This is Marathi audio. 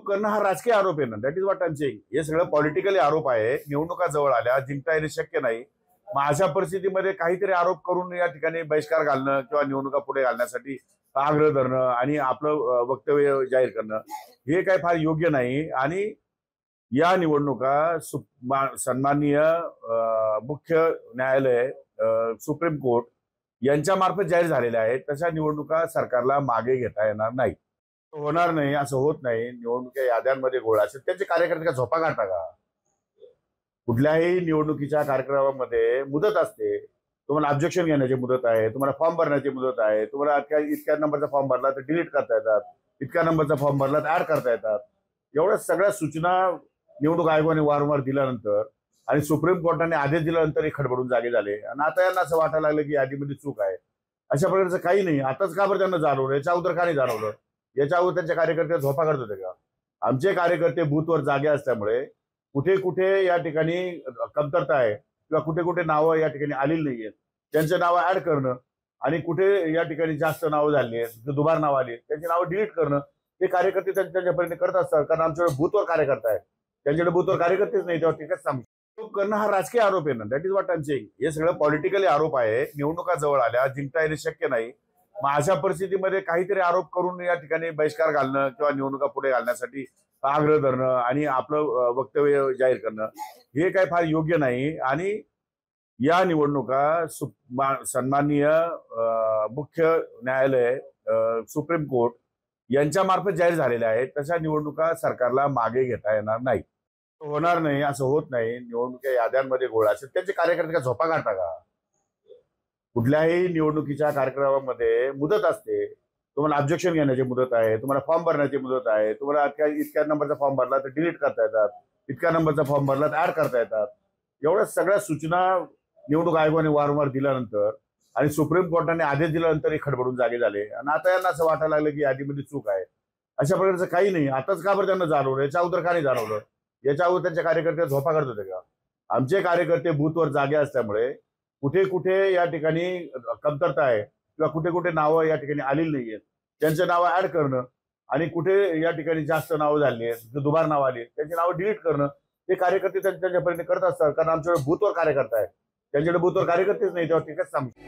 करणं हा राजकीय आरोप आहे ना. That is what I am saying. हे सगळं पॉलिटिकली आरोप आहे. निवडणुका जवळ आल्या, जिंकता येणे शक्य नाही. मग अशा परिस्थितीमध्ये काहीतरी आरोप करून या ठिकाणी बहिष्कार घालणं किंवा निवडणुका पुढे घालण्यासाठी आग्रह धरणं आणि आपलं वक्तव्य जाहीर करणं हे काय फार योग्य नाही. आणि या निवडणुका सन्माननीय मुख्य न्यायालय सुप्रीम कोर्ट यांच्या मार्फत जाहीर झालेल्या आहेत. तशा निवडणुका सरकारला मागे घेता येणार नाही. होणार नाही असं होत नाही. निवडणुकीच्या याद्यांमध्ये घोळ असेल त्यांचे कार्यकर्ते का झोपा काढता का? कुठल्याही निवडणुकीच्या कार्यक्रमामध्ये मुदत असते. तुम्हाला ऑब्जेक्शन घेण्याची मुदत आहे, तुम्हाला फॉर्म भरण्याची मुदत आहे. तुम्हाला इतक्या नंबरचा फॉर्म भरला तर डिलीट करता येतात, इतक्या नंबरचा फॉर्म भरला तर ऍड करता येतात. एवढ्या सगळ्या सूचना निवडणूक आयोगाने वारंवार दिल्यानंतर आणि सुप्रीम कोर्टाने आदेश दिल्यानंतर हे खडबडून जागे झाले. आणि आता यांना असं वाटायला लागलं की यादीमध्ये चूक आहे. अशा प्रकारचं काही नाही. आताच का बरं त्यांना जाणवलं? याच्या अगोदर का नाही जाणवलं? याच्या अगोदर त्यांच्या कार्यकर्ते झोपा करत होते का? आमचे कार्यकर्ते बूथवर जागे असल्यामुळे कुठे कुठे या ठिकाणी कमतरता आहे किंवा कुठे कुठे नावं या ठिकाणी आलेली नाहीयेत, त्यांचे नावं ऍड करणं आणि कुठे या ठिकाणी जास्त नावं झाली आहेत, दुबार नाव आली, त्यांची नावं डिलीट करणं हे कार्यकर्ते त्यांच्यापर्यंत करत असतात. कारण आमच्याकडे बूथवर कार्यकर्ता आहे, त्यांच्याकडे बूथवर कार्यकर्तेच नाही, तेव्हा ठीकच सांगतो. करणं हा राजकीय आरोप आहे ना. That is what I am saying. हे सगळं पॉलिटिकली आरोप आहे. निवडणुका जवळ आल्या, जिंकता येणे शक्य नाही. मग अशा परिस्थितीमध्ये काहीतरी आरोप करून या ठिकाणी बहिष्कार घालणं किंवा निवडणुका पुढे घालण्यासाठी आग्रह धरणं आणि आपलं वक्तव्य जाहीर करणं हे काय फार योग्य नाही. आणि या निवडणुका सन्माननीय मुख्य न्यायालय सुप्रीम कोर्ट यांच्या मार्फत जाहीर झालेल्या आहेत. तशा निवडणुका सरकारला मागे घेता येणार नाही. होणार नाही असं होत नाही. निवडणुकीच्या याद्यांमध्ये घोळ असेल त्यांचे कार्यकर्ते का झोपा काढता का? कुठल्याही निवडणुकीच्या कार्यक्रमामध्ये मुदत असते. तुम्हाला ऑब्जेक्शन घेण्याची मुदत आहे, तुम्हाला फॉर्म भरण्याची मुदत आहे. तुम्हाला इतक्या नंबरचा फॉर्म भरला तर डिलीट करता येतात, इतक्या नंबरचा फॉर्म भरला तर ऍड करता येतात. एवढ्या सगळ्या सूचना निवडणूक आयोगाने वारंवार दिल्यानंतर आणि सुप्रीम कोर्टाने आदेश दिल्यानंतर हे खडबडून जागे झाले. आणि आता यांना असं वाटायला लागलं की यादीमध्ये चूक आहे. अशा प्रकारचं काही नाही. आताच का बरं त्यांना जाणवलं? याच्या अगोदर का नाही जाणवलं? याच्या अगोदर त्यांच्या कार्यकर्ते झोपा करत होते का? आमचे कार्यकर्ते बूथवर जागे असल्यामुळे कुठे कुठे या ठिकाणी कमतरता आहे किंवा कुठे कुठे नावं या ठिकाणी आलेली नाहीयेत, त्यांचे नावं ऍड करणं आणि कुठे या ठिकाणी जास्त नावं झाली आहेत, दुबार नाव आली, त्यांची नावं डिलीट करणं हे कार्यकर्ते त्यांच्यापर्यंत करत असतात. कारण आमच्याकडे बूथवर कार्यकर्ता आहे, त्यांच्याकडे बूथवर कार्यकर्तेच नाही, तेव्हा ठीकच सांगतो.